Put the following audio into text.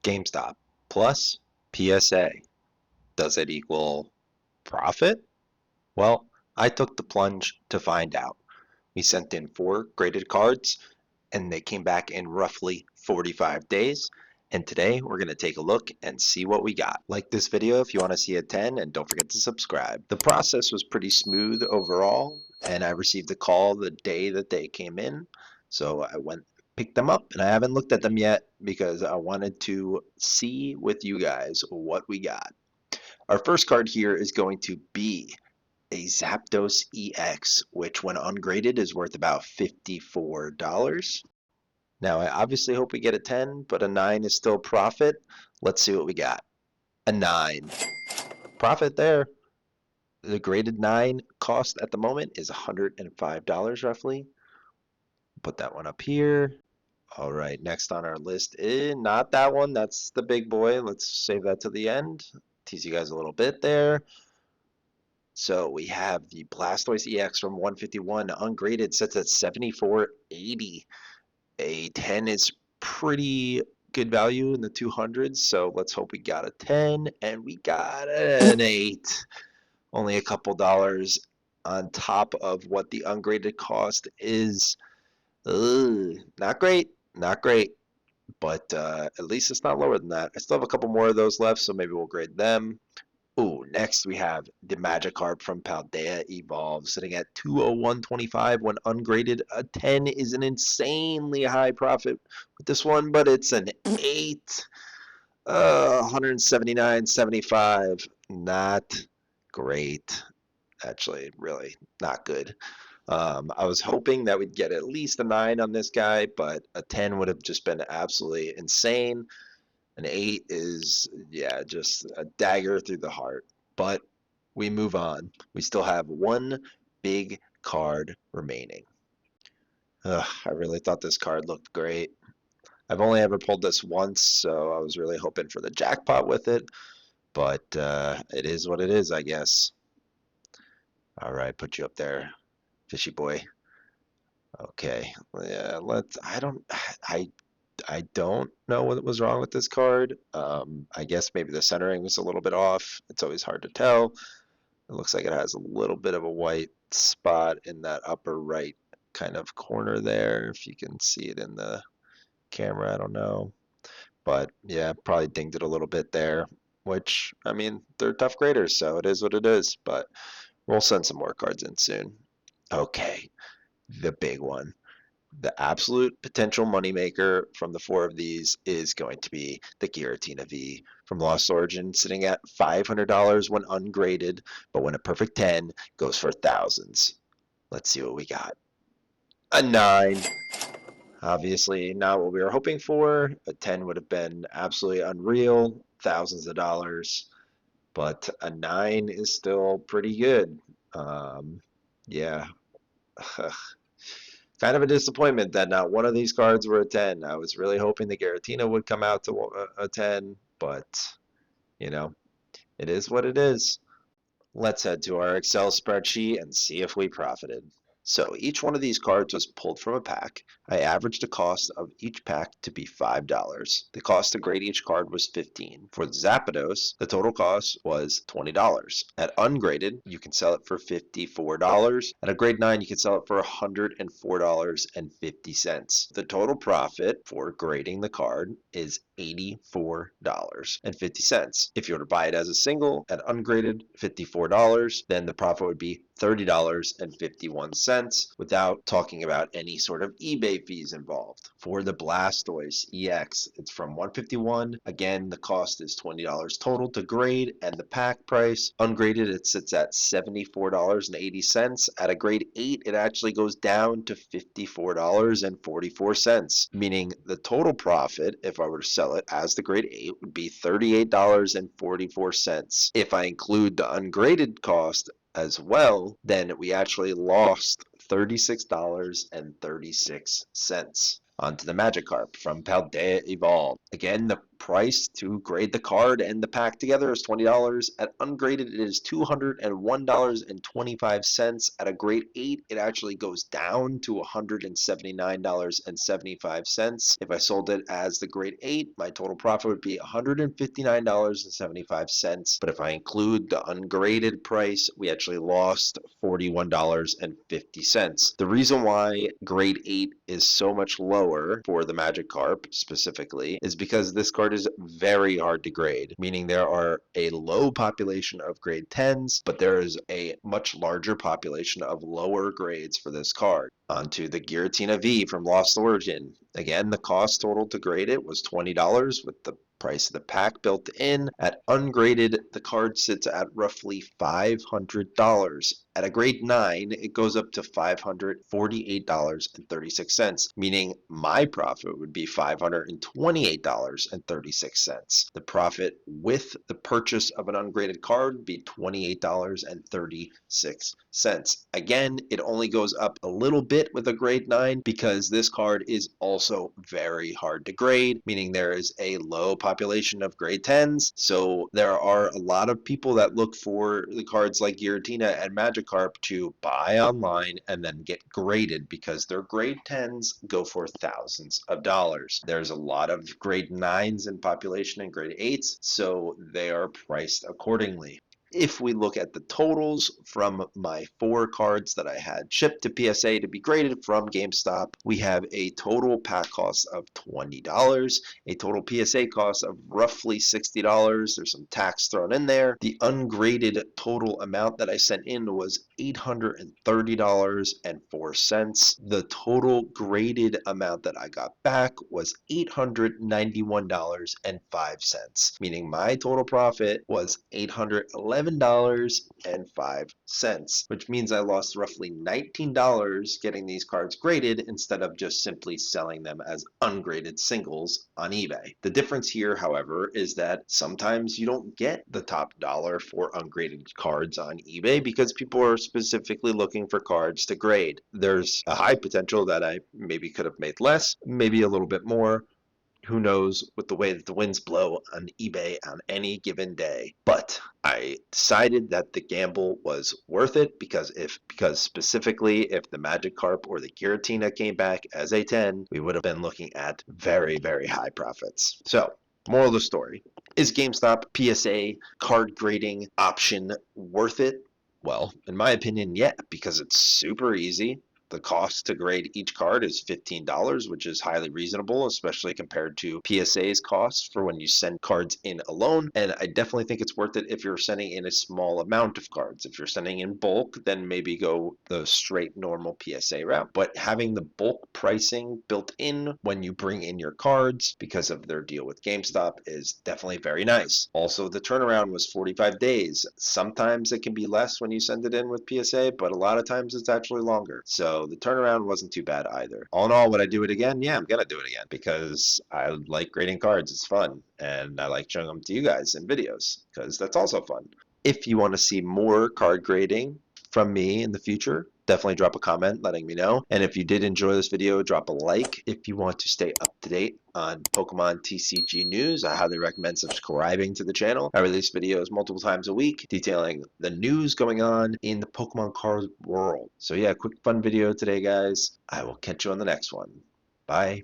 GameStop plus PSA. Does it equal profit? Well, I took the plunge to find out. We sent in 4 graded cards and they came back in roughly 45 days. And today we're going to take a look and see what we got. Like this video if you want to see a 10 and don't forget to subscribe. The process was pretty smooth overall and I received a call the day that they came in. So I went picked them up and I haven't looked at them yet because I wanted to see with you guys what we got. Our first card here is going to be a Zapdos EX, which when ungraded is worth about $54. Now, I obviously hope we get a 10, but a 9 is still profit. Let's see what we got. A 9. Profit there. The graded 9 cost at the moment is $105 roughly. Put that one up here. All right, next on our list is not that one. That's the big boy. Let's save that to the end. Tease you guys a little bit there. So we have the Blastoise EX from 151 ungraded, sets at 74.80. A 10 is pretty good value in the 200s, so let's hope we got a 10, and we got an 8. Only a couple dollars on top of what the ungraded cost is. Ugh, not great, not great, but at least it's not lower than that. I still have a couple more of those left, so maybe we'll grade them. Ooh, next we have the Magikarp from Paldea Evolve, sitting at 201.25 when ungraded. A 10 is an insanely high profit with this one, but it's an 8. 179.75. Not great. Actually, really not good. I was hoping that we'd get at least a 9 on this guy, but a 10 would have just been absolutely insane. An 8 is, yeah, just a dagger through the heart. But we move on. We still have one big card remaining. I really thought this card looked great. I've only ever pulled this once, so I was really hoping for the jackpot with it. But it is what it is, I guess. All right, put you up there, fishy boy. Okay, yeah, I don't know what was wrong with this card. I guess maybe the centering was a little bit off. It's always hard to tell. It looks like it has a little bit of a white spot in that upper right kind of corner there. If you can see it in the camera, I don't know. But yeah, probably dinged it a little bit there, which, I mean, they're tough graders, so it is what it is. But we'll send some more cards in soon. Okay, the big one. The absolute potential moneymaker from the 4 of these is going to be the Giratina V from Lost Origin, sitting at $500 when ungraded, but when a perfect 10 goes for thousands. Let's see what we got. A 9. Obviously not what we were hoping for. A 10 would have been absolutely unreal, thousands of dollars, but a 9 is still pretty good. Yeah. Kind of a disappointment that not one of these cards were a 10. I was really hoping the Giratina would come out to a 10, but, you know, it is what it is. Let's head to our Excel spreadsheet and see if we profited. So each one of these cards was pulled from a pack. I averaged the cost of each pack to be $5. The cost to grade each card was $15. For the Zapdos, the total cost was $20. At ungraded, you can sell it for $54. At a grade 9, you can sell it for $104.50. The total profit for grading the card is $84.50. If you were to buy it as a single at ungraded, $54, then the profit would be $30.51 without talking about any sort of eBay fees involved. For the Blastoise EX, it's from 151. Again, the cost is $20 total to grade, and the pack price, ungraded, it sits at $74.80. At a grade 8, it actually goes down to $54.44, meaning the total profit, if I were to sell it as the grade 8, would be $38.44. If I include the ungraded cost as well, then we actually lost $36.36. Onto the Magikarp from Paldea Evolve. Again, the price to grade the card and the pack together is $20. At ungraded, it is $201.25. At a grade 8, it actually goes down to $179.75. If I sold it as the grade 8, my total profit would be $159.75. But if I include the ungraded price, we actually lost $41.50. The reason why grade 8 is so much lower for the Magikarp specifically is because this card is very hard to grade, meaning there are a low population of grade 10s, but there is a much larger population of lower grades for this card. Onto the Giratina V from Lost Origin. Again, the cost total to grade it was $20 with the price of the pack built in. At ungraded, the card sits at roughly $500. At a grade 9, it goes up to $548.36, meaning my profit would be $528.36. The profit with the purchase of an ungraded card would be $28.36. Again, it only goes up a little bit with a grade 9 because this card is also very hard to grade, meaning there is a low population of grade 10s. So there are a lot of people that look for the cards like Giratina and Magikarp to buy online and then get graded because their grade 10s go for thousands of dollars. There's a lot of grade 9s in population and grade 8s, so they are priced accordingly. If we look at the totals from my 4 cards that I had shipped to PSA to be graded from GameStop, we have a total pack cost of $20, a total PSA cost of roughly $60. There's some tax thrown in there. The ungraded total amount that I sent in was $830.04. The total graded amount that I got back was $891.05, meaning my total profit was $811.05, which means I lost roughly $19 getting these cards graded instead of just simply selling them as ungraded singles on eBay. The difference here, however, is that sometimes you don't get the top dollar for ungraded cards on eBay because people are specifically looking for cards to grade. There's a high potential that I maybe could have made less, maybe a little bit more. Who knows with the way that the winds blow on eBay on any given day. But I decided that the gamble was worth it because specifically if the Magikarp or the Giratina came back as a 10, we would have been looking at very, very high profits. So, moral of the story, is GameStop PSA card grading option worth it? Well, in my opinion, yeah, because it's super easy. The cost to grade each card is $15, which is highly reasonable, especially compared to PSA's costs for when you send cards in alone. And I definitely think it's worth it if you're sending in a small amount of cards. If you're sending in bulk, then maybe go the straight normal PSA route. But having the bulk pricing built in when you bring in your cards because of their deal with GameStop is definitely very nice. Also, the turnaround was 45 days. Sometimes it can be less when you send it in with PSA, but a lot of times it's actually longer. So the turnaround wasn't too bad either. All in all, would I do it again? Yeah, I'm gonna do it again because I like grading cards. It's fun, and I like showing them to you guys in videos because that's also fun. If you want to see more card grading from me in the future, definitely drop a comment letting me know. And if you did enjoy this video, drop a like. If you want to stay up to date on Pokemon TCG news, I highly recommend subscribing to the channel. I release videos multiple times a week detailing the news going on in the Pokemon card world. So yeah, quick fun video today, guys. I will catch you on the next one. Bye.